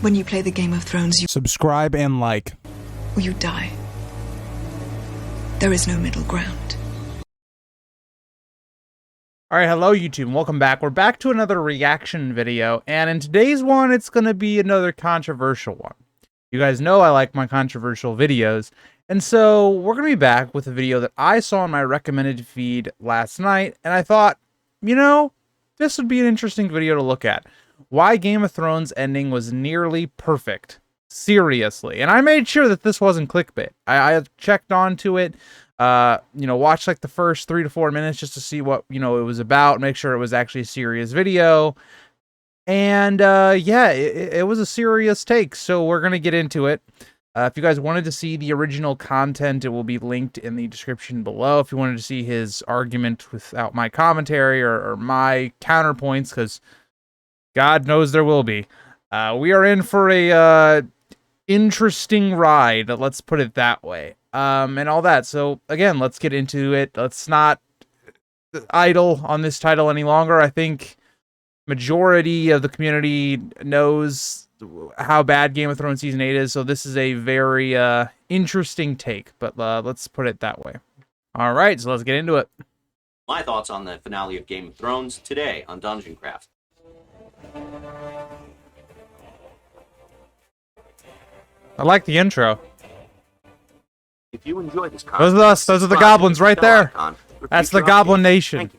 When you play the Game of Thrones, you Subscribe and like. or you die. There is no middle ground. Alright, hello YouTube, and welcome back. We're back to another reaction video, and in today's one, it's going to be another controversial one. You guys know I like my controversial videos, and so we're going to be back with a video that I saw on my recommended feed last night, and I thought, you know, this would be an interesting video to look at. Why Game of Thrones ending was nearly perfect. Seriously. And I made sure that this wasn't clickbait. I checked onto it, watched like the first 3 to 4 minutes just to see what, it was about, make sure it was actually a serious video. And yeah, it was a serious take, so we're going to get into it. If you guys wanted to see the original content, it will be linked in the description below. If you wanted to see his argument without my commentary or my counterpoints, because God knows there will be. We are in for a interesting ride, let's put it that way. And all that. So again, let's get into it. Let's not idle on this title any longer. I think majority of the community knows how bad Game of Thrones Season 8 is, so this is a very interesting take, but let's put it that way. All right, so let's get into it. My thoughts on the finale of Game of Thrones today on Dungeon Craft. I like the intro. If you enjoy this content, Those are us. Those are the goblins right there. That's the Goblin Nation.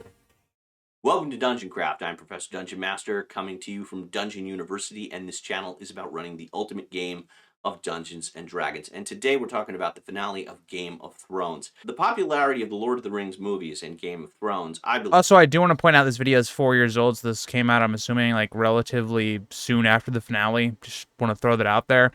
Welcome to Dungeon Craft. I'm Professor Dungeon Master, coming to you from Dungeon University, and this channel is about running the ultimate game of Dungeons and Dragons. And today we're talking about the finale of Game of Thrones. The popularity of the Lord of the Rings movies and Game of Thrones, I believe... Also, I do want to point out this video is 4 years old, so this came out, I'm assuming, like, relatively soon after the finale. Just want to throw that out there.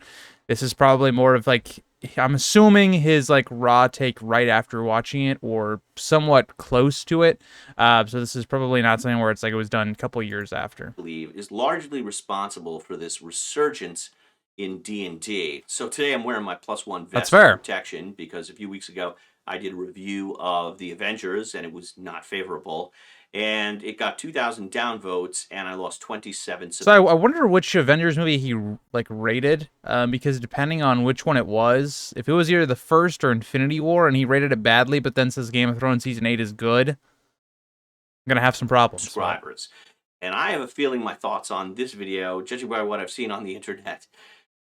This is probably more of, like, I'm assuming his, like, raw take right after watching it, or somewhat close to it. So this is probably not something where it's like it was done a couple years after. I believe is largely responsible for this resurgence in D&D. So today I'm wearing my +1 vest protection because a few weeks ago I did a review of the Avengers and it was not favorable. And it got 2,000 downvotes, and I lost 27. So I wonder which Avengers movie he rated, because depending on which one it was, if it was either the first or Infinity War, and he rated it badly, but then says Game of Thrones Season 8 is good, I'm gonna have some problems. Subscribers, and I have a feeling my thoughts on this video, judging by what I've seen on the internet,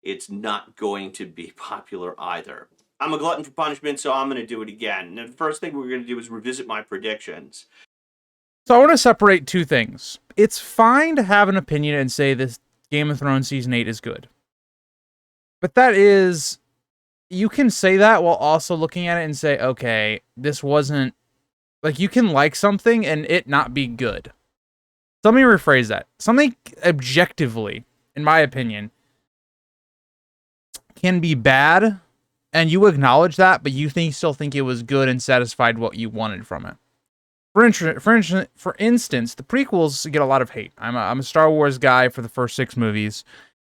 it's not going to be popular either. I'm a glutton for punishment, so I'm going to do it again. And the first thing we're going to do is revisit my predictions. So I want to separate two things. It's fine to have an opinion and say this Game of Thrones Season 8 is good. But that is... You can say that while also looking at it and say, okay, this wasn't... Like, you can like something and it not be good. So let me rephrase that. Something objectively, in my opinion, can be bad, and you acknowledge that, but you still think it was good and satisfied what you wanted from it. For instance, the prequels get a lot of hate. I'm a Star Wars guy for the first 6 movies,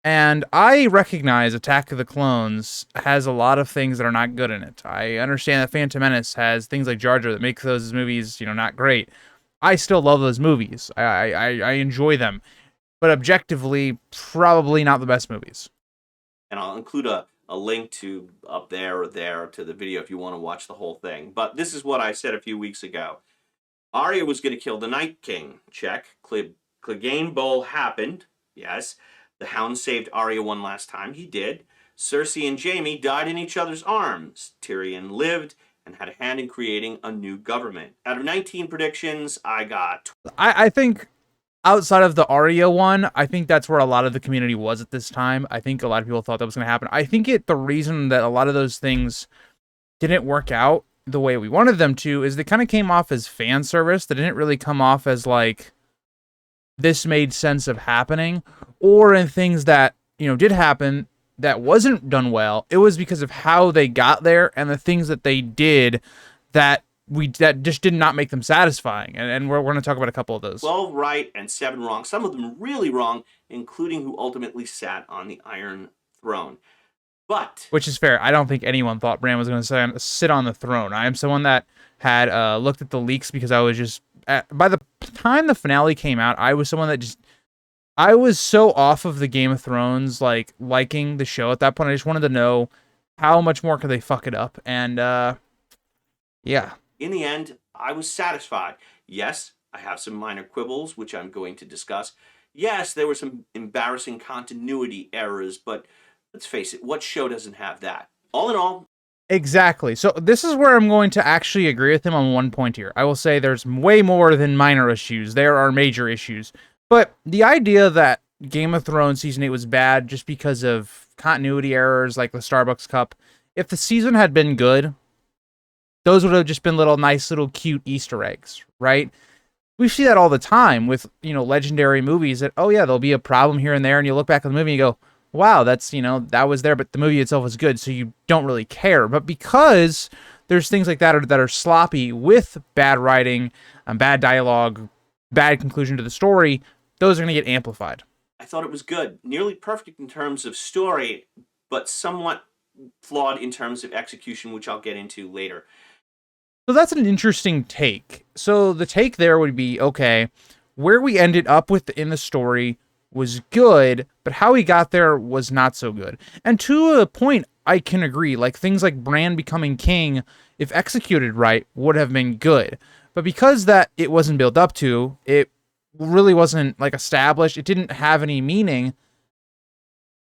and I recognize Attack of the Clones has a lot of things that are not good in it. I understand that Phantom Menace has things like Jar Jar that make those movies, not great. I still love those movies. I enjoy them, but objectively, probably not the best movies. And I'll include a link to up there or there to the video if you want to watch the whole thing. But this is what I said a few weeks ago. Arya was going to kill the Night King. Check. Clegane Bowl happened. Yes. The Hound saved Arya one last time. He did. Cersei and Jaime died in each other's arms. Tyrion lived and had a hand in creating a new government. Out of 19 predictions, I got... I think outside of the Arya one, I think that's where a lot of the community was at this time. I think a lot of people thought that was going to happen. I think the reason that a lot of those things didn't work out the way we wanted them to is they kind of came off as fan service. They didn't really come off as like this made sense of happening, or in things that did happen that wasn't done well. It was because of how they got there and the things that they did that just did not make them satisfying. And we're going to talk about a couple of those. 12 right and 7 wrong. Some of them really wrong, including who ultimately sat on the Iron Throne. But... Which is fair. I don't think anyone thought Bran was going to sit on the throne. I am someone that had looked at the leaks because I was just... by the time the finale came out, I was someone that just I was so off of the Game of Thrones, like, liking the show at that point. I just wanted to know how much more could they fuck it up. And, yeah. In the end, I was satisfied. Yes, I have some minor quibbles, which I'm going to discuss. Yes, there were some embarrassing continuity errors, but let's face it, what show doesn't have that? All in all, Exactly. So this is where I'm going to actually agree with him on one point here. I will say there's way more than minor issues. There are major issues. But the idea that Game of Thrones Season 8 was bad just because of continuity errors like the Starbucks Cup, if the season had been good, those would have just been nice little cute Easter eggs, right? We see that all the time with, legendary movies that, oh yeah, there'll be a problem here and there, and you look back at the movie and you go, wow, that's, that was there, but the movie itself is good, so you don't really care. But because there's things like that that are sloppy with bad writing, bad dialogue, bad conclusion to the story, those are going to get amplified. I thought it was good. Nearly perfect in terms of story, but somewhat flawed in terms of execution, which I'll get into later. So that's an interesting take. So the take there would be, okay, where we ended up with in the story was good, but how we got there was not so good. And to a point, I can agree. Like, things like Bran becoming king, if executed right, would have been good. But because that it wasn't built up to, it really wasn't, like, established, it didn't have any meaning,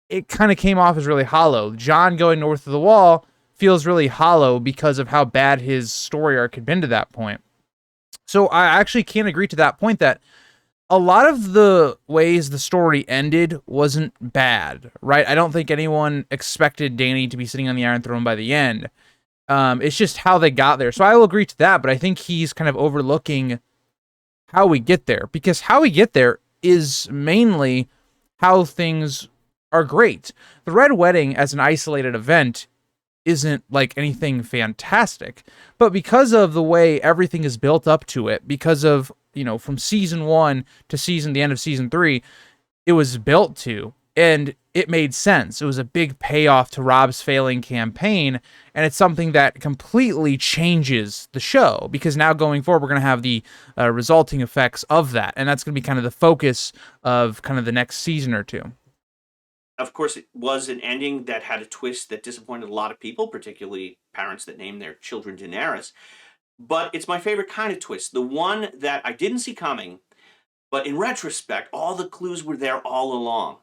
it kind of came off as really hollow. Jon going north of the wall feels really hollow because of how bad his story arc had been to that point. So I actually can't agree to that point that a lot of the ways the story ended wasn't bad, right? I don't think anyone expected Dany to be sitting on the Iron Throne by the end. It's just how they got there. So I will agree to that, but I think he's kind of overlooking how we get there, because how we get there is mainly how things are great. The Red Wedding as an isolated event isn't like anything fantastic, but because of the way everything is built up to it, because of, from season 1 to the end of season 3, it was built to, and it made sense. It was a big payoff to Rob's failing campaign, and it's something that completely changes the show, because now going forward, we're going to have the resulting effects of that, and that's going to be kind of the focus of kind of the next season or two. Of course, it was an ending that had a twist that disappointed a lot of people, particularly parents that named their children Daenerys. But it's my favorite kind of twist, the one that I didn't see coming, but in retrospect, all the clues were there all along.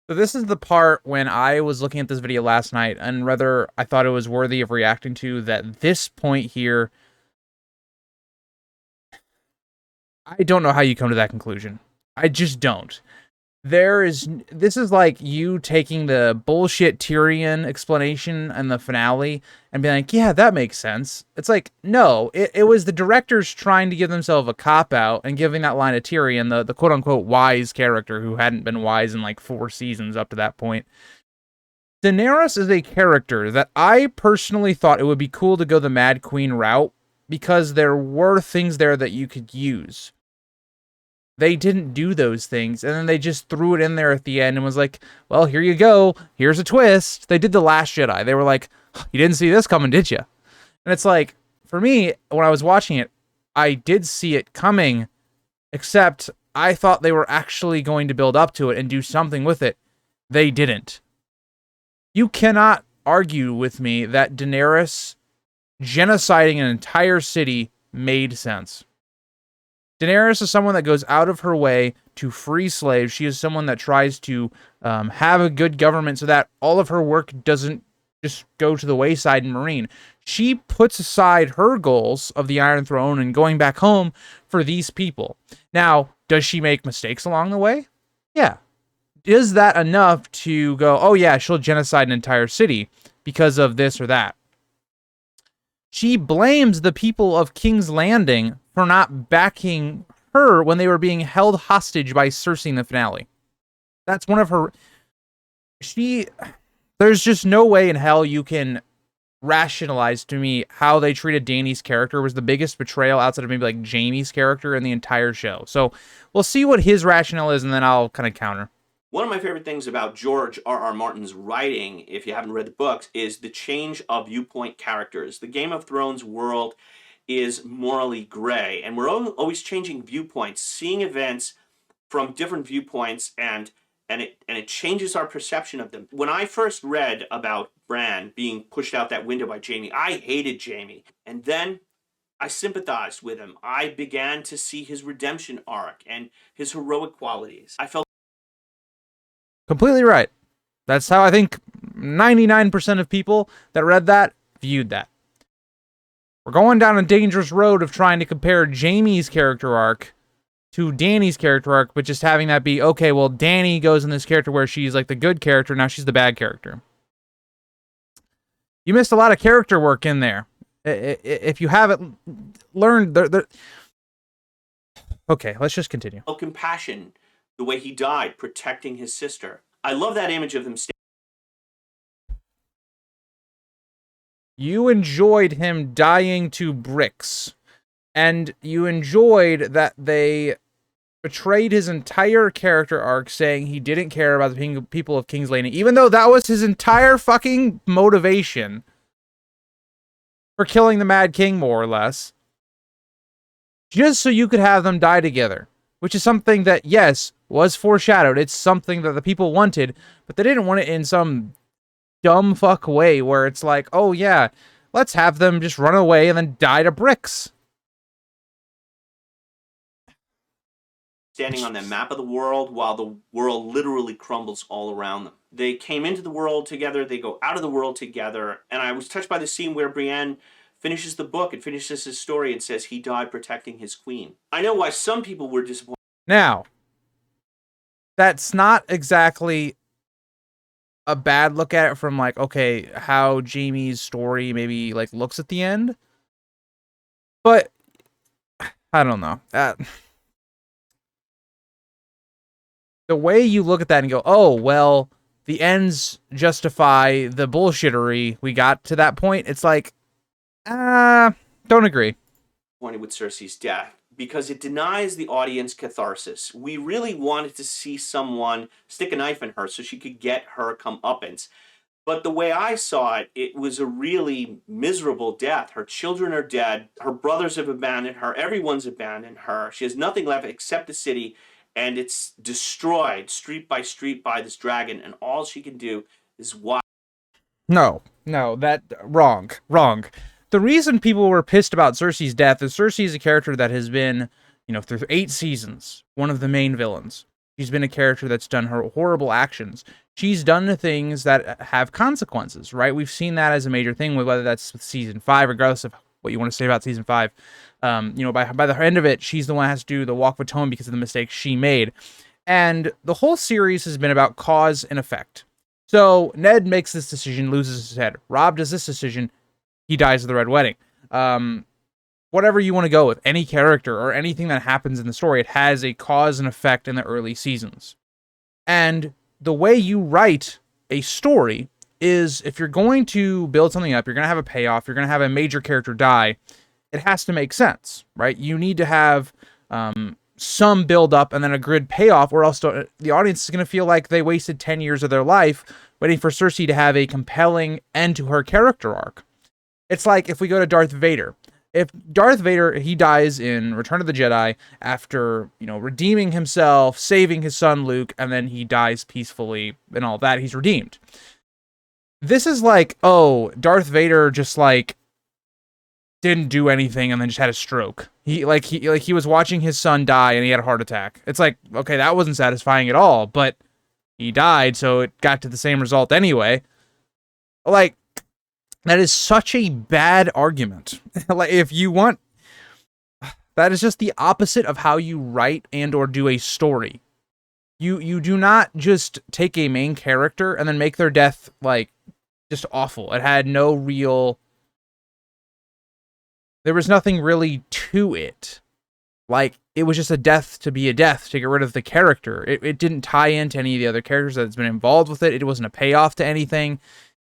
So this is the part when I was looking at this video last night, and whether I thought it was worthy of reacting to, that this point here, I don't know how you come to that conclusion. I just don't. This is like you taking the bullshit Tyrion explanation and the finale and being like, yeah, that makes sense. It's like, no, it was the directors trying to give themselves a cop-out and giving that line to Tyrion, the quote-unquote wise character who hadn't been wise in like 4 seasons up to that point. Daenerys is a character that I personally thought it would be cool to go the Mad Queen route, because there were things there that you could use. They didn't do those things, and then they just threw it in there at the end and was like, well, here you go. Here's a twist. They did The Last Jedi. They were like, you didn't see this coming, did you? And it's like, for me, when I was watching it, I did see it coming, except I thought they were actually going to build up to it and do something with it. They didn't. You cannot argue with me that Daenerys genociding an entire city made sense. Daenerys is someone that goes out of her way to free slaves. She is someone that tries to have a good government so that all of her work doesn't just go to the wayside in Marine. She puts aside her goals of the Iron Throne and going back home for these people. Now, does she make mistakes along the way? Yeah. Is that enough to go, oh yeah, she'll genocide an entire city because of this or that? She blames the people of King's Landing for not backing her when they were being held hostage by Cersei in the finale. That's one of her... There's just no way in hell you can rationalize to me how they treated Dany's character was the biggest betrayal outside of maybe like Jaime's character in the entire show. So we'll see what his rationale is, and then I'll kind of counter. One of my favorite things about George R.R. Martin's writing, if you haven't read the books, is the change of viewpoint characters. The Game of Thrones world is morally gray, and we're always changing viewpoints, seeing events from different viewpoints, and it changes our perception of them. When I first read about Bran being pushed out that window by Jaime, I hated Jaime. And then I sympathized with him. I began to see his redemption arc and his heroic qualities. I felt Completely right. That's how I think 99% of people that read that viewed that. We're going down a dangerous road of trying to compare Jaime's character arc to Dany's character arc, but just having that be, okay, well, Dany goes in this character where she's like the good character, now she's the bad character. You missed a lot of character work in there. If you haven't learned... Okay, let's just continue. compassion, the way he died, protecting his sister. I love that image of them You enjoyed him dying to bricks, and you enjoyed that they betrayed his entire character arc, saying he didn't care about the people of King's Landing, even though that was his entire fucking motivation for killing the Mad King, more or less, just so you could have them die together, which is something that, yes, was foreshadowed. It's something that the people wanted, but they didn't want it in some dumb fuck way where it's like, oh yeah, let's have them just run away and then die to bricks. standing on that map of the world while the world literally crumbles all around them. They came into the world together, they go out of the world together, and I was touched by the scene where Brienne finishes the book and finishes his story and says he died protecting his queen. I know why some people were disappointed. Now, that's not exactly a bad look at it from like, okay, how Jaime's story maybe like looks at the end. But I don't know. The way you look at that and go, oh, well, the ends justify the bullshittery we got to that point. It's like, don't agree. With Cersei's death, because it denies the audience catharsis. We really wanted to see someone stick a knife in her so she could get her comeuppance. But the way I saw it, it was a really miserable death. Her children are dead. Her brothers have abandoned her. Everyone's abandoned her. She has nothing left except the city, and it's destroyed street by this dragon, and all she can do is watch. No, that wrong. The reason people were pissed about Cersei's death is Cersei is a character that has been, through 8 seasons, one of the main villains. She's been a character that's done her horrible actions. She's done the things that have consequences, right? We've seen that as a major thing, with whether that's with season 5, regardless of what you want to say about season 5. By the end of it, she's the one that has to do the Walk of Atonement because of the mistakes she made. And the whole series has been about cause and effect. So Ned makes this decision, loses his head. Robb does this decision, he dies at the Red Wedding. Whatever you want to go with, any character or anything that happens in the story, it has a cause and effect in the early seasons. And the way you write a story is, if you're going to build something up, you're going to have a payoff, you're going to have a major character die, it has to make sense, right? You need to have some build up and then a good payoff, or else the audience is going to feel like they wasted 10 years of their life waiting for Cersei to have a compelling end to her character arc. It's like if we go to Darth Vader. If Darth Vader, he dies in Return of the Jedi after, redeeming himself, saving his son Luke, and then he dies peacefully and all that, he's redeemed. This is like, oh, Darth Vader just didn't do anything and then just had a stroke. He was watching his son die and he had a heart attack. It's like, okay, that wasn't satisfying at all, but he died, so it got to the same result anyway. That is such a bad argument. If you want, that is just the opposite of how you write and or do a story. You do not just take a main character and then make their death just awful. It had no real, there was nothing really to it. It was just a death to be a death, to get rid of the character. It didn't tie into any of the other characters that's been involved with it. It wasn't a payoff to anything.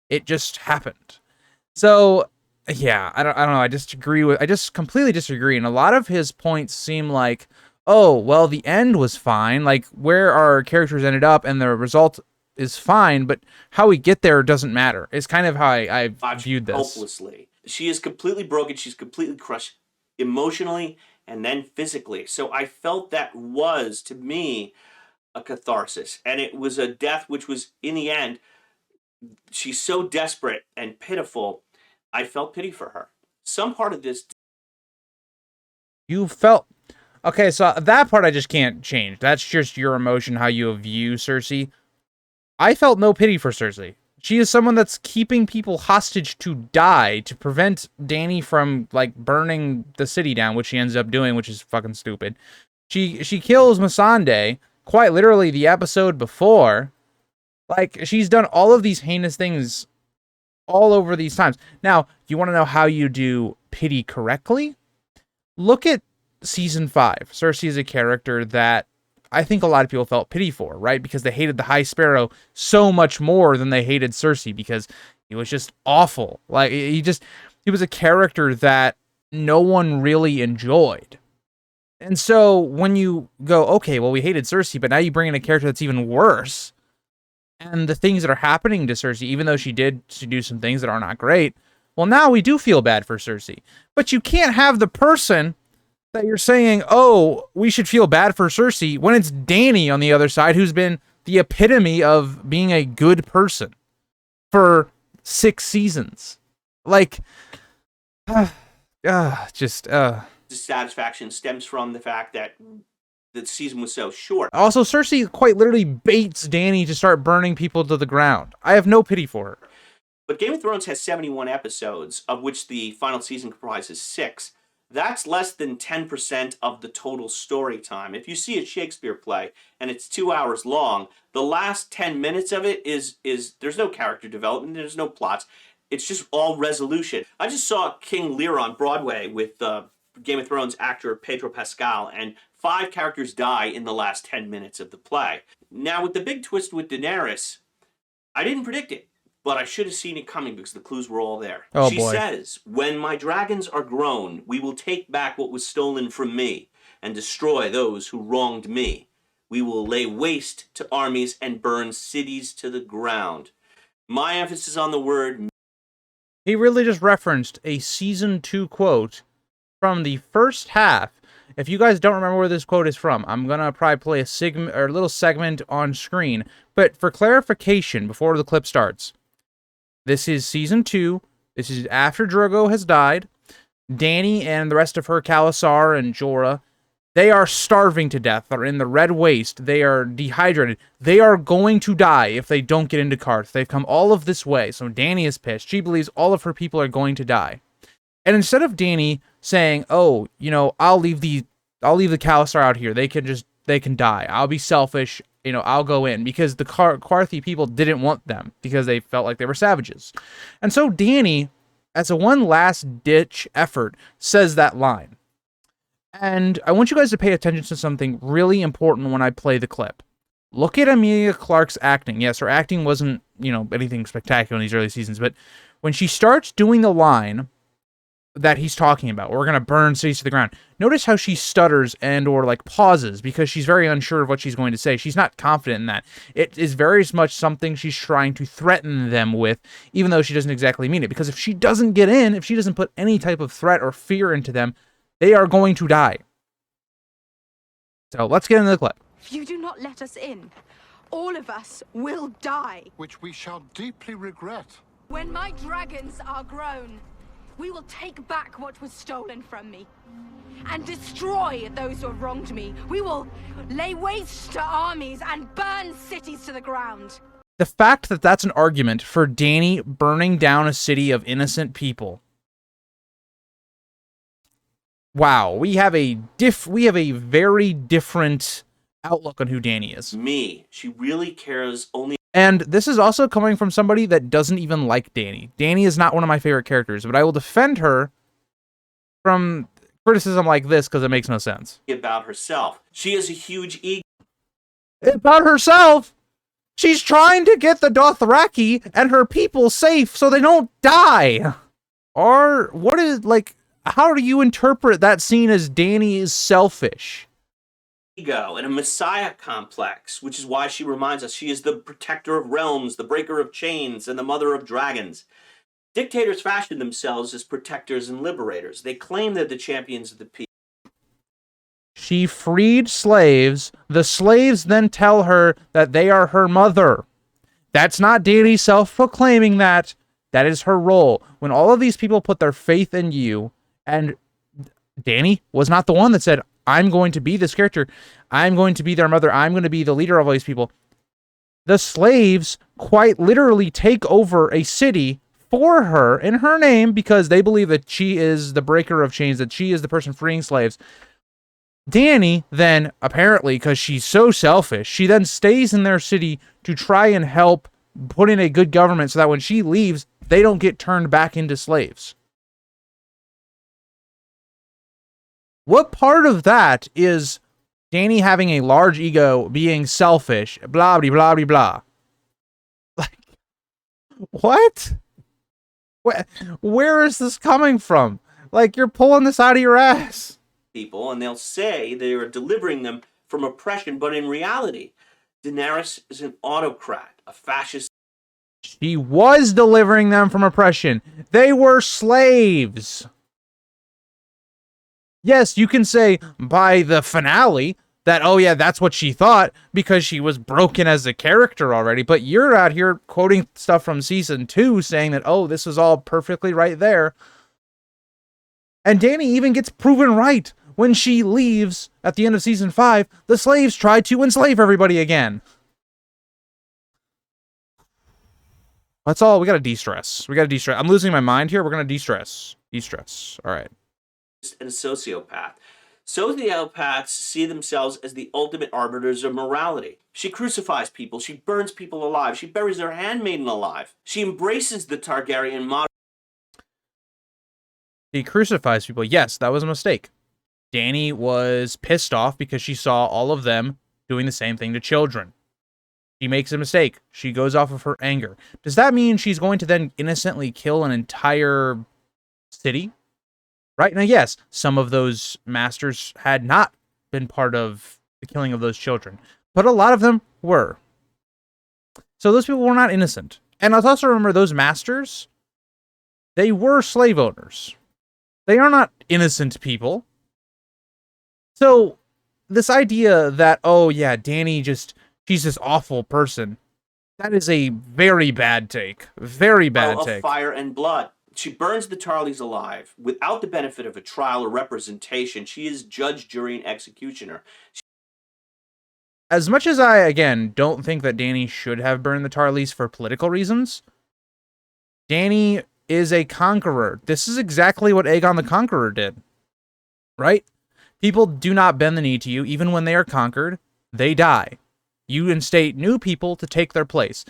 It just happened. So, yeah, I don't know. I just completely disagree. And a lot of his points seem like, oh, well, the end was fine. Where our characters ended up and the result is fine, but how we get there doesn't matter. It's kind of how I viewed this. Hopelessly. She is completely broken. She's completely crushed emotionally and then physically. So I felt that was, to me, a catharsis. And it was a death which was, in the end, she's so desperate and pitiful, I felt pity for her. Some part of this... You felt... Okay, so that part I just can't change. That's just your emotion, how you view Cersei. I felt no pity for Cersei. She is someone that's keeping people hostage to die to prevent Dany from, like, burning the city down, which she ends up doing, which is fucking stupid. She kills Missandei, quite literally the episode before. Like, she's done all of these heinous things all over these times. Now, you want to know how you do pity correctly? Look at Season 5. Cersei is a character that I think a lot of people felt pity for, right? Because they hated the High Sparrow so much more than they hated Cersei because he was just awful. Like, he was a character that no one really enjoyed. And so when you go, okay, well, we hated Cersei, but now you bring in a character that's even worse, and the things that are happening to Cersei, even though she do some things that are not great, well, now we do feel bad for Cersei. But you can't have the person that you're saying, oh, we should feel bad for Cersei, when it's Dany on the other side, who's been the epitome of being a good person for 6 seasons. Like, dissatisfaction stems from the fact that the season was so short. Also, Cersei quite literally baits Dany to start burning people to the ground. I have no pity for her. But Game of Thrones has 71 episodes, of which the final season comprises 6. That's less than 10% of the total story time. If you see a Shakespeare play and it's 2 hours long, the last 10 minutes of it is there's no character development, there's no plots. It's just all resolution. I just saw King Lear on Broadway with Game of Thrones actor Pedro Pascal, and 5 characters die in the last 10 minutes of the play. Now, with the big twist with Daenerys, I didn't predict it, but I should have seen it coming because the clues were all there. Oh, she boy. says, when my dragons are grown, we will take back what was stolen from me and destroy those who wronged me. We will lay waste to armies and burn cities to the ground. My emphasis on the word... He really just referenced a Season 2 quote from the first half. If you guys don't remember where this quote is from, I'm going to probably play a little segment on screen. But for clarification, before the clip starts, this is Season 2. This is after Drogo has died. Dany and the rest of her, Khalasar and Jorah, they are starving to death. They're in the Red Waste. They are dehydrated. They are going to die if they don't get into Karth. They've come all of this way. So Dany is pissed. She believes all of her people are going to die. And instead of Dany saying, oh, you know, I'll leave the Khalasar out here. They can die. I'll be selfish. You know, I'll go in, because the Qarthi people didn't want them because they felt like they were savages. And so Dany, as a one last ditch effort, says that line. And I want you guys to pay attention to something really important when I play the clip. Look at Emilia Clarke's acting. Yes, her acting wasn't, you know, anything spectacular in these early seasons, but when she starts doing the line that he's talking about, we're going to burn cities to the ground, notice how she stutters and or like pauses because she's very unsure of what she's going to say. She's not confident in that. It is very much something she's trying to threaten them with, even though she doesn't exactly mean it, because if she doesn't get in, if she doesn't put any type of threat or fear into them, they are going to die. So let's get into the clip. If you do not let us in, all of us will die. Which we shall deeply regret. When my dragons are grown, we will take back what was stolen from me and destroy those who have wronged me. We will lay waste to armies and burn cities to the ground. The fact that that's an argument for Dany burning down a city of innocent people. Wow, we have a very different outlook on who Dany is. Me. She really cares only... And this is also coming from somebody that doesn't even like Dany. Dany is not one of my favorite characters, but I will defend her from criticism like this because it makes no sense. ...about herself. She has a huge ego. About herself? She's trying to get the Dothraki and her people safe so they don't die. Or what is, like, how do you interpret that scene as Dany is selfish? Ego and a messiah complex, which is why she reminds us she is the protector of realms, the breaker of chains, and the mother of dragons. Dictators fashion themselves as protectors and liberators. They claim they're the champions of the people. She freed slaves. The slaves then tell her that they are her mother. That's not Dany self-proclaiming that. That is her role. When all of these people put their faith in you, and Dany was not the one that said, I'm going to be this character. I'm going to be their mother. I'm going to be the leader of all these people. The slaves quite literally take over a city for her in her name because they believe that she is the breaker of chains, that she is the person freeing slaves. Dany then, apparently, because she's so selfish, she then stays in their city to try and help put in a good government so that when she leaves, they don't get turned back into slaves. What part of that is Dany having a large ego, being selfish, blah, blah, blah, blah, blah? Like, what? Where is this coming from? Like, you're pulling this out of your ass. People, and they'll say they are delivering them from oppression, but in reality, Daenerys is an autocrat, a fascist. She was delivering them from oppression. They were slaves. Yes, you can say by the finale that, oh yeah, that's what she thought because she was broken as a character already. But you're out here quoting stuff from season 2 saying that, oh, this was all perfectly right there. And Dany even gets proven right. When she leaves at the end of season 5, the slaves try to enslave everybody again. That's all. We gotta de-stress. We gotta de-stress. I'm losing my mind here. We're gonna de-stress. De-stress. All right. And a sociopath. Sociopaths see themselves as the ultimate arbiters of morality. She crucifies people. She burns people alive. She buries her handmaiden alive. She embraces the Targaryen model. She crucifies people. Yes, that was a mistake. Dany was pissed off because she saw all of them doing the same thing to children. She makes a mistake. She goes off of her anger. Does that mean she's going to then innocently kill an entire city? Right? Now, yes, some of those masters had not been part of the killing of those children, but a lot of them were. So those people were not innocent. And let's also remember those masters, they were slave owners. They are not innocent people. So this idea that, oh yeah, Dany she's this awful person, that is a very bad take. Very bad take. Of fire and blood. She burns the Tarleys alive. Without the benefit of a trial or representation, she is judge, jury, and executioner. As much as I, again, don't think that Dany should have burned the Tarleys for political reasons, Dany is a conqueror. This is exactly what Aegon the Conqueror did. Right? People do not bend the knee to you. Even when they are conquered, they die. You instate new people to take their place.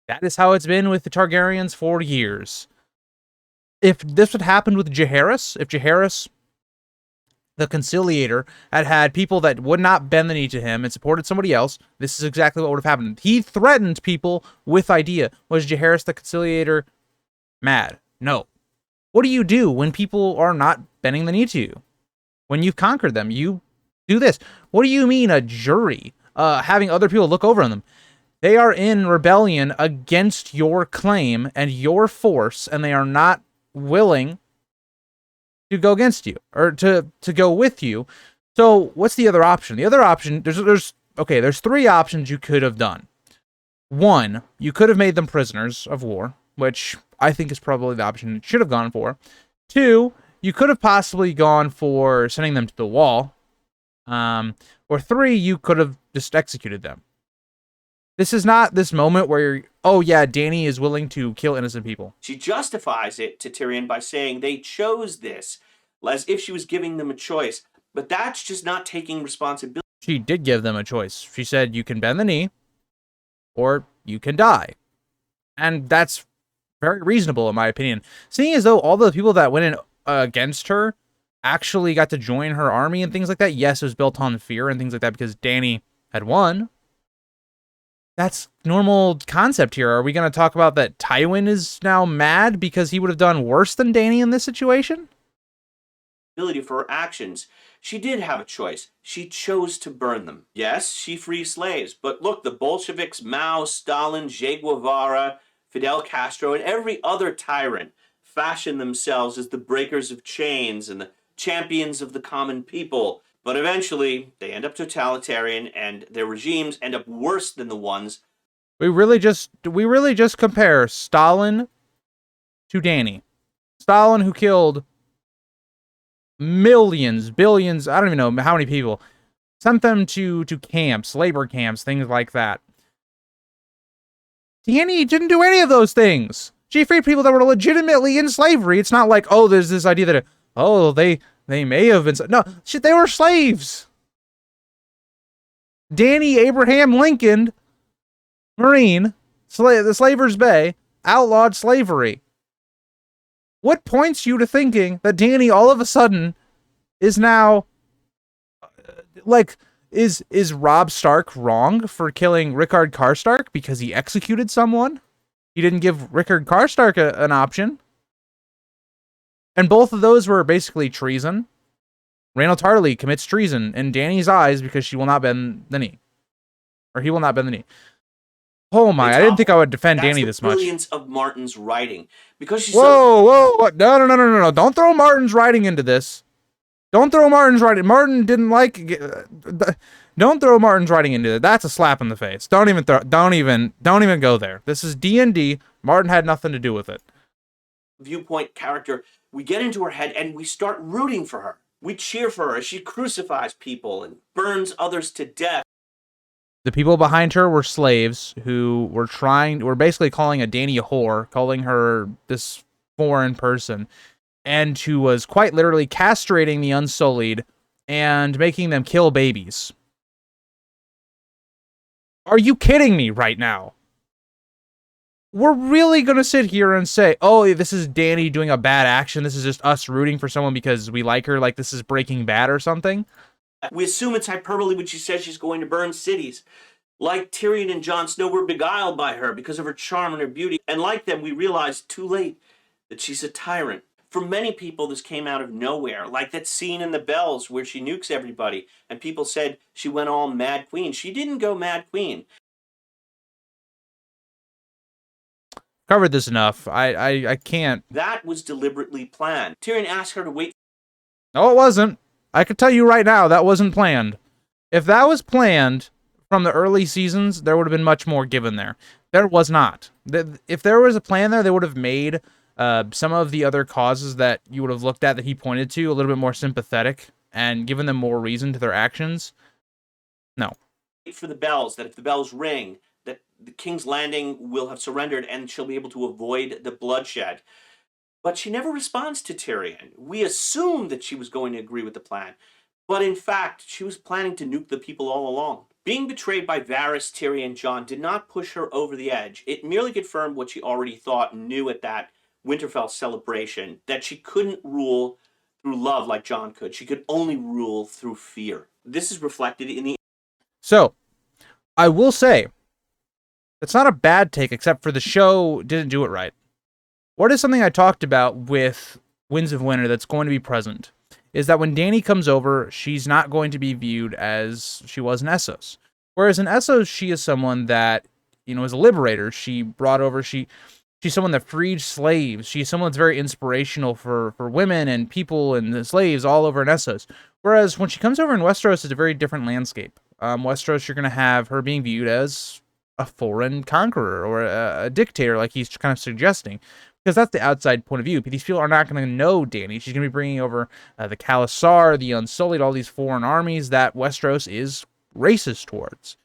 That is how it's been with the Targaryens for years. If this had happened with Jaehaerys, if Jaehaerys, the conciliator, had people that would not bend the knee to him and supported somebody else, this is exactly what would have happened. He threatened people with idea. Was Jaehaerys the conciliator mad? No. What do you do when people are not bending the knee to you? When you've conquered them, you do this. What do you mean a jury? Having other people look over on them. They are in rebellion against your claim and your force, and they are not willing to go against you or to go with you. So what's the other option? The other option, there's 3 options you could have done. 1, you could have made them prisoners of war, which I think is probably the option it should have gone for. 2, you could have possibly gone for sending them to the wall. Or 3, you could have just executed them. This is not this moment where, oh yeah, Dany is willing to kill innocent people. She justifies it to Tyrion by saying they chose this, as if she was giving them a choice. But that's just not taking responsibility. She did give them a choice. She said, you can bend the knee, or you can die. And that's very reasonable, in my opinion. Seeing as though all the people that went in against her actually got to join her army and things like that. Yes, it was built on fear and things like that because Dany had won. That's normal concept here. Are we going to talk about that Tywin is now mad because he would have done worse than Dany in this situation? For her actions. She did have a choice. She chose to burn them. Yes, she freed slaves. But look, the Bolsheviks, Mao, Stalin, Che Guevara, Fidel Castro, and every other tyrant fashioned themselves as the breakers of chains and the champions of the common people. But eventually, they end up totalitarian, and their regimes end up worse than the ones. We really just compare Stalin to Dany. Stalin, who killed millions, billions, I don't even know how many people, sent them to camps, labor camps, things like that. Dany didn't do any of those things. She freed people that were legitimately in slavery. It's not like, oh, there's this idea that, oh, they may have been... No, shit, they were slaves. Dany Abraham Lincoln, Marine, the Slaver's Bay, outlawed slavery. What points you to thinking that Dany all of a sudden is now... Like, is Robb Stark wrong for killing Rickard Karstark because he executed someone? He didn't give Rickard Karstark an option. And both of those were basically treason. Rhaenys Tarly commits treason in Dany's eyes because she will not bend the knee. Or he will not bend the knee. Oh my, I didn't think I would defend Dany this much. That's the brilliance of Martin's writing. Because she's whoa, no. Don't throw Martin's writing into this. Don't throw Martin's writing. Martin didn't like... Don't throw Martin's writing into it. That's a slap in the face. Don't even go there. This is D&D. Martin had nothing to do with it. Viewpoint character, we get into her head and we start rooting for her. We cheer for her as she crucifies people and burns others to death. The people behind her were slaves who were basically calling a Dany a whore, calling her this foreign person, and who was quite literally castrating the Unsullied and making them kill babies. Are you kidding me right now? We're really going to sit here and say, oh, this is Dany doing a bad action. This is just us rooting for someone because we like her, like this is Breaking Bad or something? We assume it's hyperbole when she says she's going to burn cities. Like Tyrion and Jon Snow were beguiled by her because of her charm and her beauty. And like them, we realize too late that she's a tyrant. For many people, this came out of nowhere, like that scene in The Bells where she nukes everybody, and people said she went all Mad Queen. She didn't go Mad Queen. Covered this enough. I can't. That was deliberately planned. Tyrion asked her to wait. No, it wasn't. I could tell you right now, that wasn't planned. If that was planned from the early seasons, there would have been much more given there. There was not. If there was a plan there, they would have made... some of the other causes that you would have looked at that he pointed to a little bit more sympathetic and given them more reason to their actions. No. Wait for the bells, that if the bells ring, that the King's Landing will have surrendered and she'll be able to avoid the bloodshed. But she never responds to Tyrion. We assume that she was going to agree with the plan. But in fact, she was planning to nuke the people all along. Being betrayed by Varys, Tyrion, Jon did not push her over the edge. It merely confirmed what she already thought and knew at that Winterfell celebration, that she couldn't rule through love like Jon could. She could only rule through fear. This is reflected in the... So, I will say, it's not a bad take, except for the show didn't do it right. What is something I talked about with Winds of Winter that's going to be present, is that when Dany comes over, she's not going to be viewed as she was in Essos. Whereas in Essos, she is someone that, is a liberator. She brought over... She's someone that freed slaves. She's someone that's very inspirational for women and people and the slaves all over in Essos. Whereas when she comes over in Westeros, it's a very different landscape. Westeros, you're going to have her being viewed as a foreign conqueror or a dictator, like he's kind of suggesting. Because that's the outside point of view. These people are not going to know Dany. She's going to be bringing over the Khalasar, the Unsullied, all these foreign armies that Westeros is racist towards.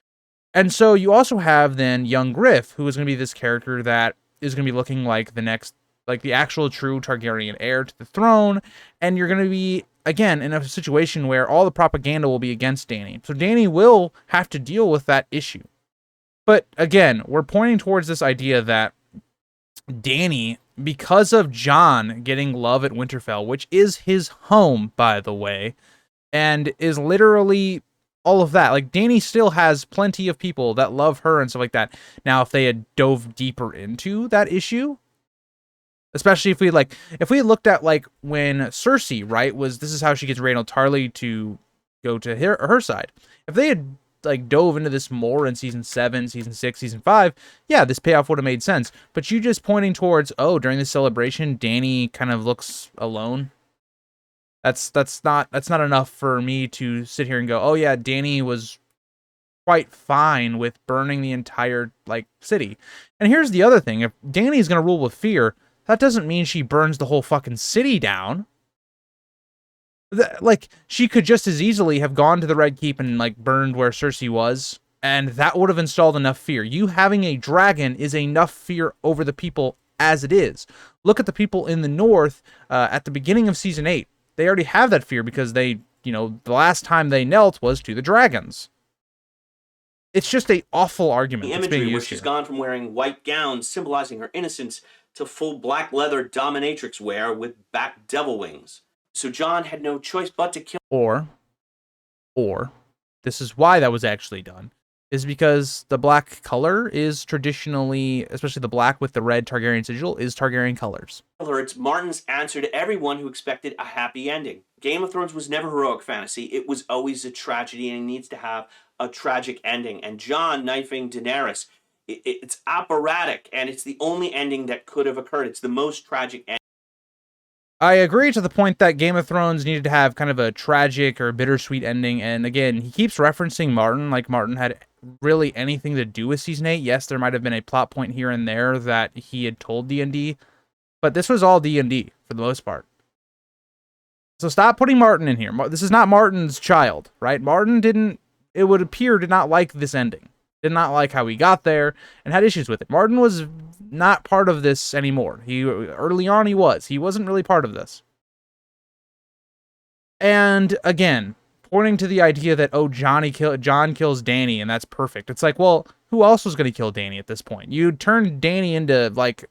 And so you also have then young Griff, who is going to be this character that is going to be looking like the actual true Targaryen heir to the throne, and you're going to be, again, in a situation where all the propaganda will be against Dany. So Dany will have to deal with that issue. But again, we're pointing towards this idea that Dany, because of Jon getting love at Winterfell, which is his home, by the way, and is literally... all of that. Like, Dany still has plenty of people that love her and stuff like that. Now, if they had dove deeper into that issue, especially if we had looked at, like, when Cersei, right, this is how she gets Rhaenys Tarly to go to her side. If they had, like, dove into this more in Season 7, Season 6, Season 5, yeah, this payoff would have made sense. But you just pointing towards, oh, during the celebration, Dany kind of looks alone. That's not enough for me to sit here and go, oh yeah, Dany was quite fine with burning the entire like city. And here's the other thing: if Dany's gonna rule with fear, that doesn't mean she burns the whole fucking city down. Like, she could just as easily have gone to the Red Keep and like burned where Cersei was, and that would have installed enough fear. You having a dragon is enough fear over the people as it is. Look at the people in the north at the beginning of season 8. They already have that fear because they, you know, the last time they knelt was to the dragons. It's just a awful argument. The imagery where she's gone from wearing white gowns symbolizing her innocence to full black leather dominatrix wear with back devil wings. So Jon had no choice but to kill. Or, this is why that was actually done, is because the black color is traditionally, especially the black with the red Targaryen sigil, is Targaryen colors. It's Martin's answer to everyone who expected a happy ending. Game of Thrones was never heroic fantasy. It was always a tragedy, and it needs to have a tragic ending. And Jon knifing Daenerys, it's operatic, and it's the only ending that could have occurred. It's the most tragic ending. I agree to the point that Game of Thrones needed to have kind of a tragic or bittersweet ending, and again, he keeps referencing Martin, like Martin had really anything to do with Season 8. Yes, there might have been a plot point here and there that he had told D&D, but this was all D&D for the most part. So stop putting Martin in here. This is not Martin's child, right? Martin didn't, it would appear, did not like this ending. Did not like how he got there, and had issues with it. Martin was not part of this anymore. Early on he was. He wasn't really part of this. And again, pointing to the idea that, oh, Jon kills Dany and that's perfect. It's like, well, who else was going to kill Dany at this point? You turned Dany into like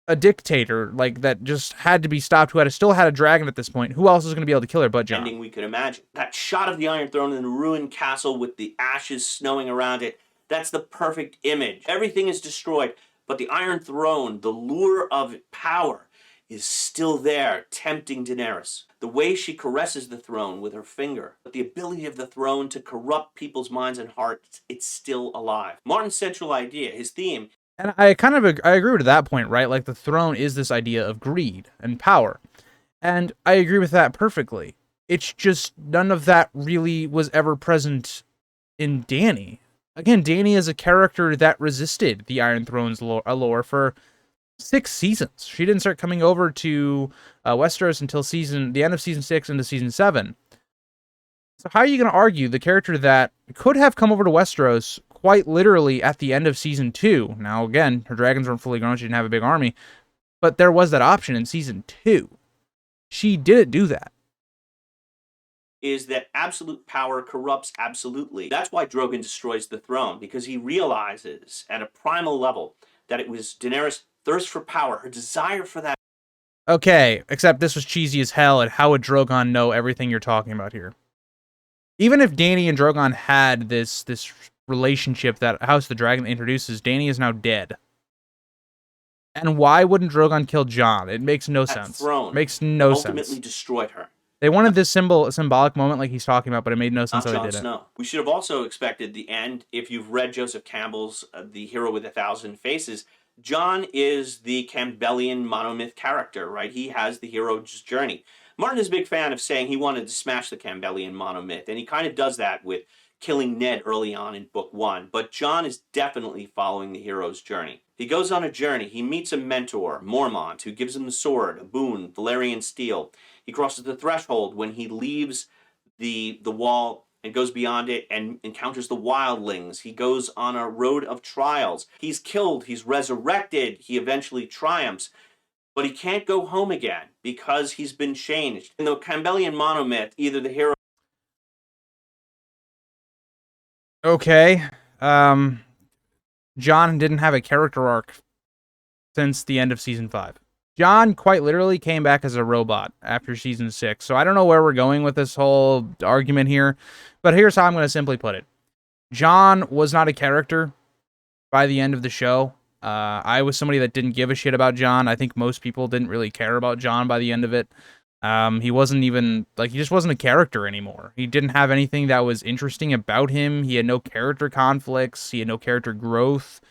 a dictator, like that just had to be stopped, who still had a dragon at this point. Who else was going to be able to kill her but Jon? Ending we could imagine. That shot of the Iron Throne in the ruined castle with the ashes snowing around it, that's the perfect image. Everything is destroyed, but the Iron Throne, the lure of power, is still there, tempting Daenerys. The way she caresses the throne with her finger, but the ability of the throne to corrupt people's minds and hearts, it's still alive. Martin's central idea, his theme. And I agree with that point, right? Like, the throne is this idea of greed and power. And I agree with that perfectly. It's just none of that really was ever present in Dany. Again, Dany is a character that resisted the Iron Throne's allure for 6 seasons. She didn't start coming over to Westeros until the end of season 6 into season 7. So how are you going to argue the character that could have come over to Westeros quite literally at the end of season 2? Now, again, her dragons weren't fully grown. She didn't have a big army. But there was that option in season 2. She didn't do that. Is that absolute power corrupts absolutely. That's why Drogon destroys the throne, because he realizes at a primal level that it was Daenerys' thirst for power, her desire for that. Okay, except this was cheesy as hell, and how would Drogon know everything you're talking about here? Even if Dany and Drogon had this relationship that House of the Dragon introduces, Dany is now dead. And why wouldn't Drogon kill Jon? It makes no sense. Throne makes no ultimately sense. Destroyed her. They wanted this symbolic moment like he's talking about, but it made no sense how they did it. Snow. We should have also expected the end. If you've read Joseph Campbell's The Hero with a Thousand Faces, Jon is the Campbellian monomyth character, right? He has the hero's journey. Martin is a big fan of saying he wanted to smash the Campbellian monomyth, and he kind of does that with killing Ned early on in book 1. But Jon is definitely following the hero's journey. He goes on a journey. He meets a mentor, Mormont, who gives him the sword, a boon, Valyrian steel. He crosses the threshold when he leaves the wall and goes beyond it and encounters the wildlings. He goes on a road of trials. He's killed. He's resurrected. He eventually triumphs. But he can't go home again because he's been changed. In the Campbellian monomyth, either the hero... Okay. Jon didn't have a character arc since the end of season 5. Jon quite literally came back as a robot after season 6. So I don't know where we're going with this whole argument here, but here's how I'm going to simply put it. Jon was not a character by the end of the show. I was somebody that didn't give a shit about Jon. I think most people didn't really care about Jon by the end of it. He wasn't even, like, he just wasn't a character anymore. He didn't have anything that was interesting about him. He had no character conflicts. He had no character growth.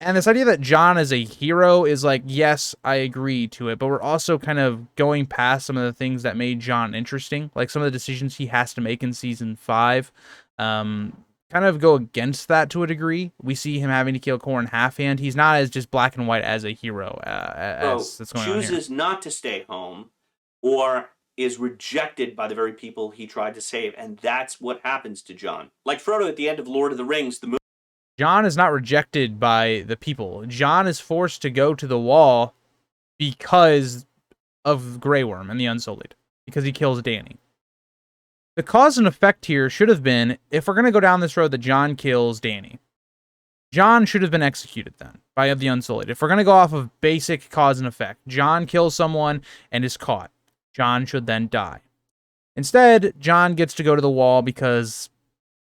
And this idea that Jon is a hero is like, yes, I agree to it, but we're also kind of going past some of the things that made Jon interesting, like some of the decisions he has to make in season 5. Kind of go against that to a degree. We see him having to kill Corrin Halfhand. He's not as just black and white as a hero as that's going on here. Chooses not to stay home, or is rejected by the very people he tried to save, and that's what happens to Jon. Like Frodo at the end of Lord of the Rings, the movie. Jon is not rejected by the people. Jon is forced to go to the wall because of Grey Worm and the Unsullied, because he kills Dany. The cause and effect here should have been, if we're going to go down this road that Jon kills Dany, Jon should have been executed then by the Unsullied. If we're going to go off of basic cause and effect, Jon kills someone and is caught. Jon should then die. Instead, Jon gets to go to the wall because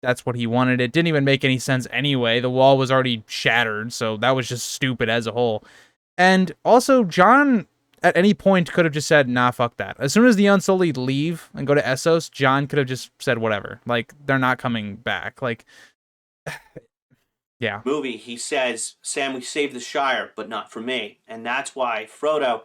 that's what he wanted. It didn't even make any sense anyway. The wall was already shattered, so that was just stupid as a whole. And also, Jon at any point could have just said, nah, fuck that. As soon as the Unsullied leave and go to Essos, Jon could have just said whatever. Like, they're not coming back. Like, yeah. Movie, he says, Sam, we saved the Shire, but not for me. And that's why Frodo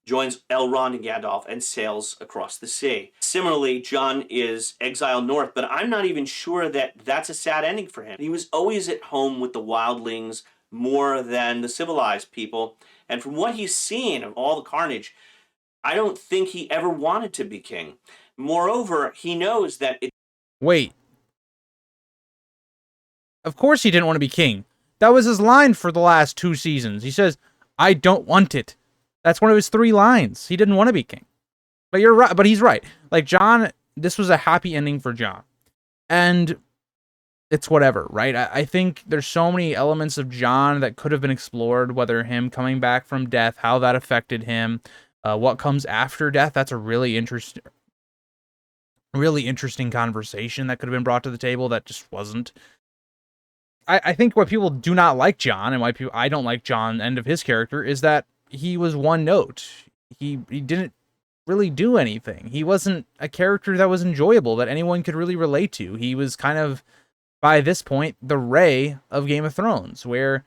joins Elrond and Gandalf and sails across the sea. Similarly, Jon is exiled north, but I'm not even sure that that's a sad ending for him. He was always at home with the wildlings more than the civilized people. And from what he's seen of all the carnage, I don't think he ever wanted to be king. Moreover, he knows that Wait. Of course he didn't want to be king. That was his line for the last 2 seasons. He says, I don't want it. That's one of his 3 lines. He didn't want to be king. But you're right. But he's right. Like, Jon, this was a happy ending for Jon. And it's whatever, right? I think there's so many elements of Jon that could have been explored, whether him coming back from death, how that affected him, what comes after death. That's a really interesting conversation that could have been brought to the table that just wasn't. I think why people do not like Jon, and why I don't like Jon, end of his character, is that he was one note. He didn't really do anything. He wasn't a character that was enjoyable, that anyone could really relate to. He was kind of, by this point, the Rey of Game of Thrones, where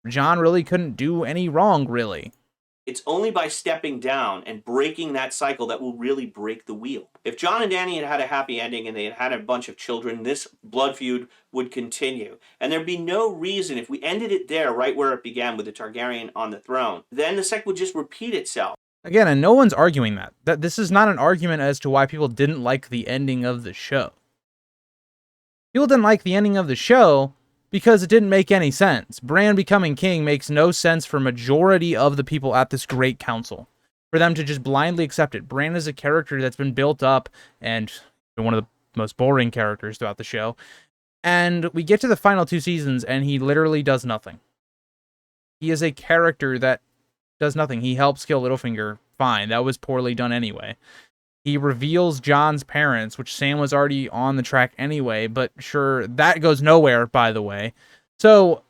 Jon really couldn't do any wrong, really. it's only by stepping down and breaking that cycle that will really break the wheel. If Jon and Dany had had a happy ending and they had had a bunch of children, this blood feud would continue. And there'd be no reason, if we ended it there, right where it began with the Targaryen on the throne, then the cycle would just repeat itself. Again, and no one's arguing that this is not an argument as to why people didn't like the ending of the show. People didn't like the ending of the show because it didn't make any sense. Bran becoming king makes no sense for majority of the people at this great council. For them to just blindly accept it. Bran is a character that's been built up and one of the most boring characters throughout the show. And we get to the final 2 seasons and he literally does nothing. He is a character that does nothing. He helps kill Littlefinger. Fine, that was poorly done anyway. He reveals Jon's parents, which Sam was already on the track anyway, but sure, that goes nowhere, by the way. So,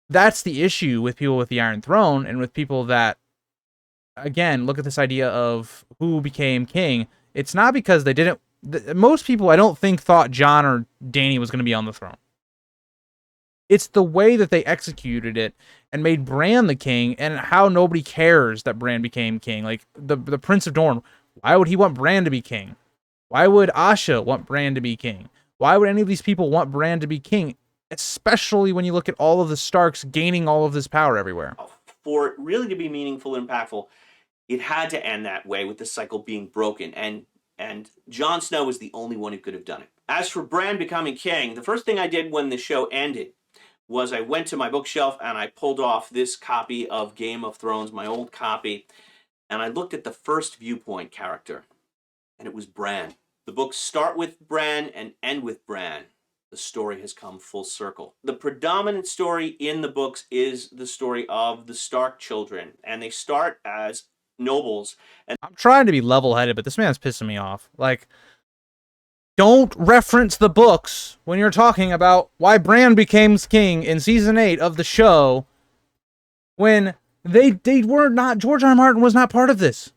that's the issue with people with the Iron Throne, and with people that, again, look at this idea of who became king. It's not because they didn't... Most people, I don't think, thought Jon or Dany was going to be on the throne. It's the way that they executed it and made Bran the king, and how nobody cares that Bran became king. Like, the Prince of Dorne, why would he want Bran to be king? Why would Asha want Bran to be king? Why would any of these people want Bran to be king? Especially when you look at all of the Starks gaining all of this power everywhere. For it really to be meaningful and impactful, it had to end that way, with the cycle being broken. And Jon Snow was the only one who could have done it. As for Bran becoming king, the first thing I did when the show ended was I went to my bookshelf and I pulled off this copy of Game of Thrones, my old copy, and I looked at the first viewpoint character, and it was Bran. The books start with Bran and end with Bran. The story has come full circle. The predominant story in the books is the story of the Stark children, and they start as nobles. And I'm trying to be level-headed, but this man's pissing me off. Like, don't reference the books when you're talking about why Bran became king in season 8 of the show, when they were not... George R. R. Martin was not part of this.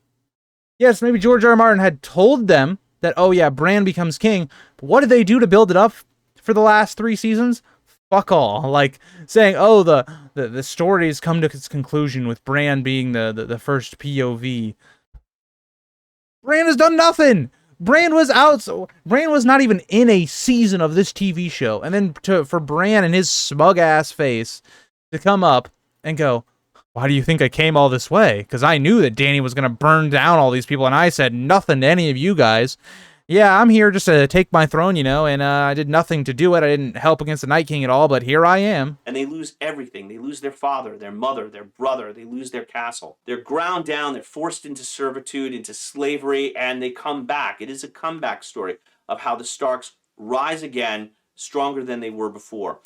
Yes, maybe George R. R. Martin had told them that, oh yeah, Bran becomes king, but what did they do to build it up for the last 3 seasons? Fuck all. Like, saying, oh, the story has come to its conclusion with Bran being the first POV. Bran has done nothing! Bran was out, so Bran was not even in a season of this TV show. And then for Bran and his smug ass face to come up and go, why do you think I came all this way? Because I knew that Dany was going to burn down all these people, and I said nothing to any of you guys. Yeah, I'm here just to take my throne, you know, and I did nothing to do it. I didn't help against the Night King at all, but here I am. And they lose everything. They lose their father, their mother, their brother. They lose their castle. They're ground down. They're forced into servitude, into slavery, and they come back. It is a comeback story of how the Starks rise again, stronger than they were before.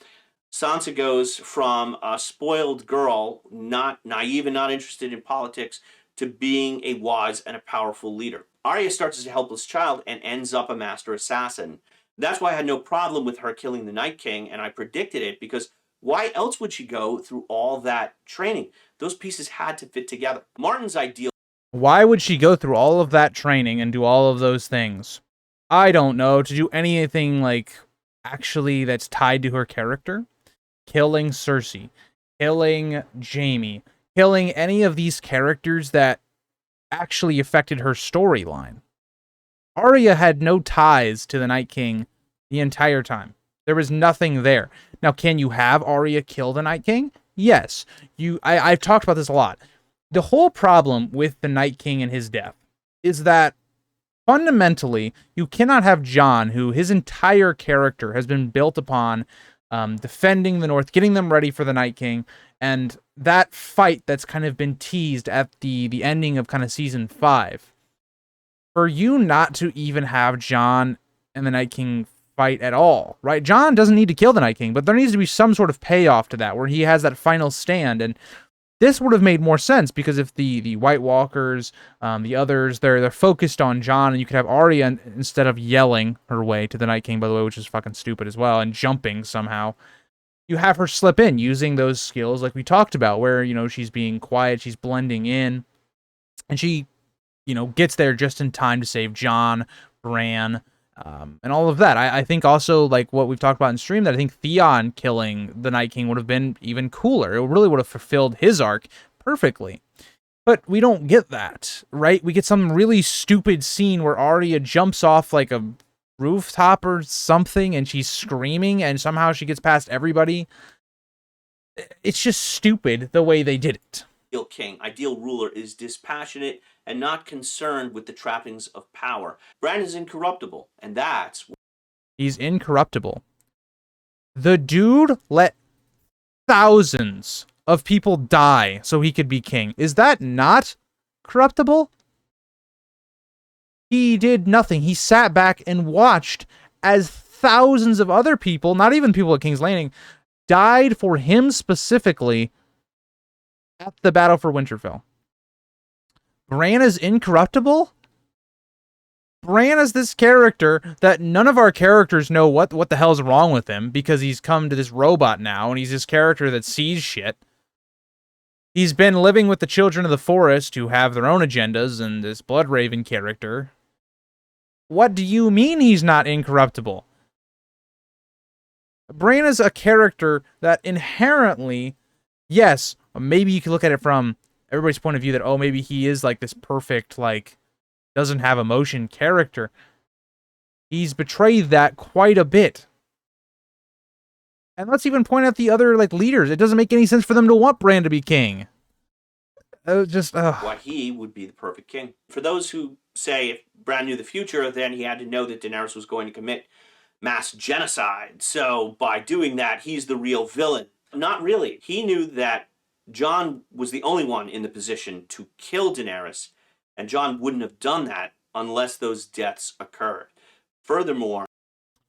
Sansa goes from a spoiled girl, not naive and not interested in politics, to being a wise and a powerful leader. Arya starts as a helpless child and ends up a master assassin. That's why I had no problem with her killing the Night King, and I predicted it, because why else would she go through all that training? Those pieces had to fit together. Martin's ideal. Why would she go through all of that training and do all of those things? I don't know. To do anything, like, actually that's tied to her character? Killing Cersei, killing Jaime, killing any of these characters that actually affected her storyline. Arya had no ties to the Night King the entire time. There was nothing there. Now, can you have Arya kill the Night King? Yes. I've talked about this a lot. The whole problem with the Night King and his death is that fundamentally, you cannot have Jon, who his entire character has been built upon defending the North, getting them ready for the Night King, and that fight that's kind of been teased at the ending of kind of season 5. For you not to even have Jon and the Night King fight at all, right? Jon doesn't need to kill the Night King, but there needs to be some sort of payoff to that, where he has that final stand, and this would have made more sense, because if the White Walkers, the others, they're focused on Jon, and you could have Arya, instead of yelling her way to the Night King, by the way, which is fucking stupid as well, and jumping somehow, you have her slip in using those skills like we talked about, where, you know, she's being quiet, she's blending in, and she, you know, gets there just in time to save Jon, Bran, and all of that. I think also, like what we've talked about in stream, that I think Theon killing the Night King would have been even cooler. It really would have fulfilled his arc perfectly. But we don't get that, right? We get some really stupid scene where Arya jumps off like a rooftop or something, and she's screaming, and somehow she gets past everybody. It's just stupid the way they did it. Ideal king, ideal ruler is dispassionate and not concerned with the trappings of power. Bran is incorruptible, and that's... He's incorruptible. The dude let thousands of people die so he could be king. Is that not corruptible? He did nothing. He sat back and watched as thousands of other people, not even people at King's Landing, died for him specifically at the Battle for Winterfell. Bran is incorruptible? Bran is this character that none of our characters know what the hell's wrong with him, because he's come to this robot now, and he's this character that sees shit. He's been living with the children of the forest, who have their own agendas, and this Bloodraven character. What do you mean he's not incorruptible? Bran is a character that inherently, yes, maybe you can look at it from everybody's point of view that, oh, maybe he is like this perfect, like, doesn't have emotion character. He's betrayed that quite a bit. And let's even point out the other, like, leaders. It doesn't make any sense for them to want Bran to be king. Why he would be the perfect king. For those who say if Bran knew the future, then he had to know that Daenerys was going to commit mass genocide. So by doing that, he's the real villain. Not really. He knew that Jon was the only one in the position to kill Daenerys, and Jon wouldn't have done that unless those deaths occurred. Furthermore...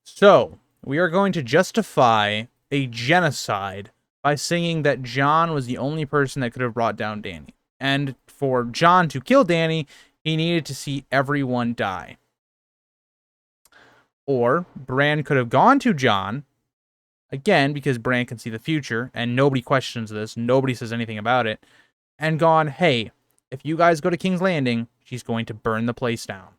So, we are going to justify a genocide by saying that Jon was the only person that could have brought down Dany. And for Jon to kill Dany, he needed to see everyone die. Or, Bran could have gone to Jon, again, because Bran can see the future, and nobody questions this, nobody says anything about it, and gone, hey, if you guys go to King's Landing, she's going to burn the place down.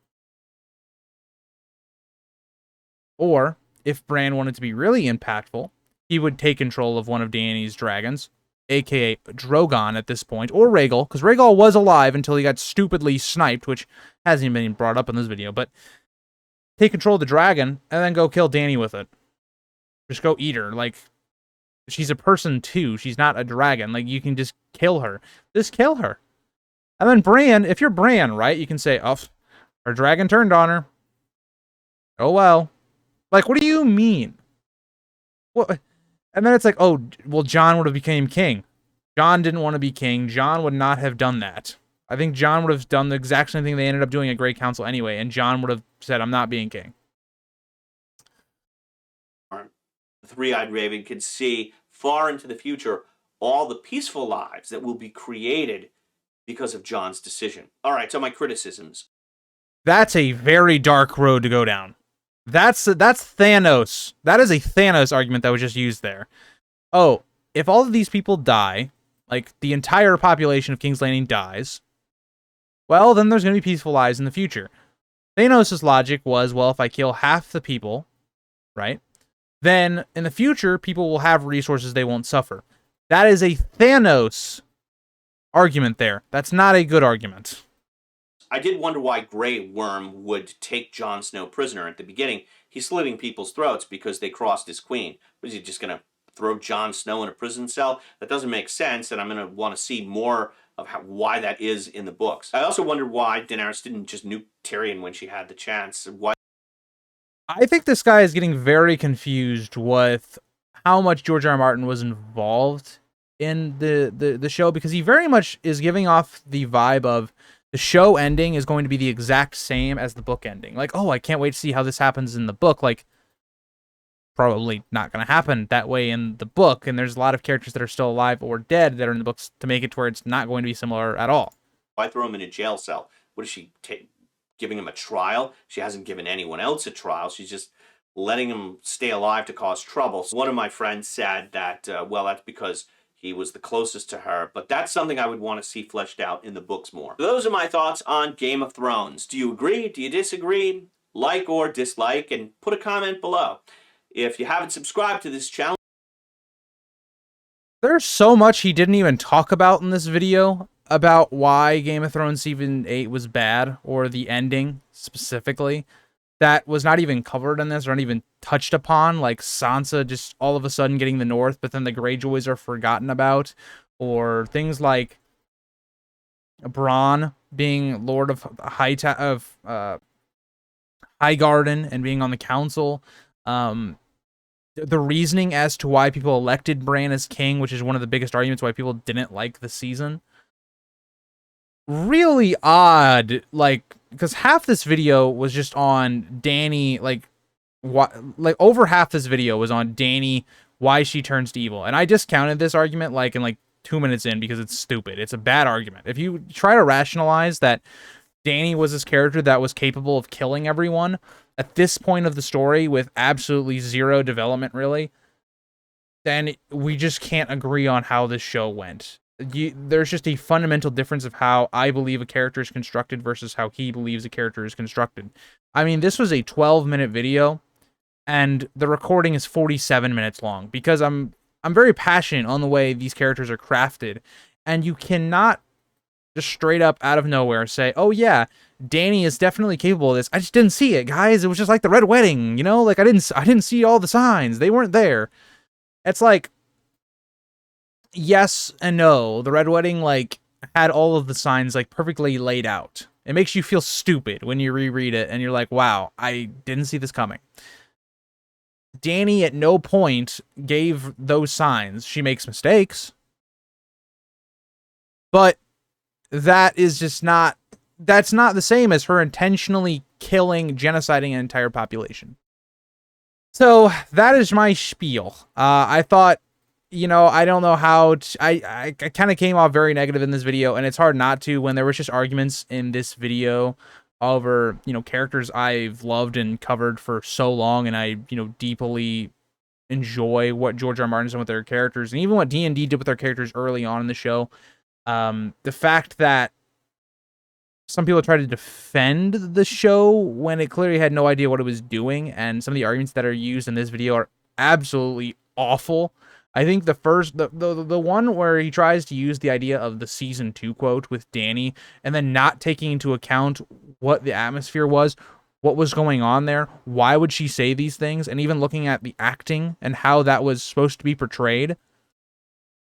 Or, if Bran wanted to be really impactful, he would take control of one of Dany's dragons, aka Drogon at this point, or Rhaegal, because Rhaegal was alive until he got stupidly sniped, which hasn't even been brought up in this video, but take control of the dragon, and then go kill Dany with it. Just go eat her. Like, she's a person too. She's not a dragon. Like, you can just kill her. Just kill her. And then Bran, if you're Bran, right, you can say, oh, her dragon turned on her. Oh, well. Like, what do you mean? What? And then it's like, oh, well, Jon would have became king. Jon didn't want to be king. Jon would not have done that. I think Jon would have done the exact same thing they ended up doing at Great Council anyway, and Jon would have said, I'm not being king. The three-eyed raven can see far into the future all the peaceful lives that will be created because of Jon's decision. All right, so my criticisms. That's a very dark road to go down. That's Thanos. That is a Thanos argument that was just used there. Oh, if all of these people die, like the entire population of King's Landing dies, well, then there's going to be peaceful lives in the future. Thanos' logic was, well, if I kill half the people, right, then in the future, people will have resources they won't suffer. That is a Thanos argument there. That's not a good argument. I did wonder why Grey Worm would take Jon Snow prisoner at the beginning. He's slitting people's throats because they crossed his queen. Was he just going to throw Jon Snow in a prison cell? That doesn't make sense, and I'm going to want to see more of why that is in the books. I also wondered why Daenerys didn't just nuke Tyrion when she had the chance. Why? I think this guy is getting very confused with how much George R. R. Martin was involved in the show, because he very much is giving off the vibe of the show ending is going to be the exact same as the book ending. Like, oh, I can't wait to see how this happens in the book. Like, probably not going to happen that way in the book, and there's a lot of characters that are still alive or dead that are in the books to make it to where it's not going to be similar at all. Why throw him in a jail cell? What is she giving him a trial? She hasn't given anyone else a trial. She's just letting him stay alive to cause trouble. So one of my friends said that, well, that's because he was the closest to her, but that's something I would want to see fleshed out in the books more. So those are my thoughts on Game of Thrones. Do you agree? Do you disagree? Like or dislike, and put a comment below. If you haven't subscribed to this channel, there's so much he didn't even talk about in this video about why Game of Thrones Season 8 was bad, or the ending specifically, that was not even covered in this, or not even touched upon, like Sansa just all of a sudden getting the North, but then the Greyjoys are forgotten about, or things like Bran being Lord of Highgarden and being on the council. The reasoning as to why people elected Bran as king, which is one of the biggest arguments why people didn't like the season. Really odd, like, because half this video was just on Dany, like over half this video was on Dany, why she turns to evil. And I discounted this argument like in 2 minutes in because it's stupid. It's a bad argument. If you try to rationalize that Dany was this character that was capable of killing everyone at this point of the story with absolutely zero development, really, then we just can't agree on how this show went. There's just a fundamental difference of how I believe a character is constructed versus how he believes a character is constructed. I mean, this was a 12-minute video, and the recording is 47 minutes long, because I'm very passionate on the way these characters are crafted, and you cannot just straight up out of nowhere say, oh yeah, Dany is definitely capable of this. I just didn't see it, guys. It was just like the Red Wedding, you know? Like, I didn't see all the signs. They weren't there. It's like, yes and no. The Red Wedding, like, had all of the signs, like, perfectly laid out. It makes you feel stupid when you reread it, and you're like, wow, I didn't see this coming. Dany at no point gave those signs. She makes mistakes, but that is just not, that's not the same as her intentionally killing, genociding an entire population. So that is my spiel. I thought, you know, I don't know how I kind of came off very negative in this video, and it's hard not to when there was just arguments in this video over, you know, characters I've loved and covered for so long, and I, you know, deeply enjoy what George R. R. Martin's done with their characters, and even what D&D did with their characters early on in the show. The fact that some people try to defend the show when it clearly had no idea what it was doing, and some of the arguments that are used in this video are absolutely awful. I think the first, the one where he tries to use the idea of the season 2 quote with Dany and then not taking into account what the atmosphere was, what was going on there, why would she say these things, and even looking at the acting and how that was supposed to be portrayed,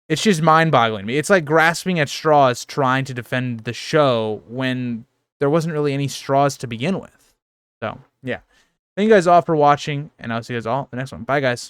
it's just mind-boggling to me. It's like grasping at straws trying to defend the show when there wasn't really any straws to begin with. So, yeah. Thank you guys all for watching, and I'll see you guys all in the next one. Bye, guys.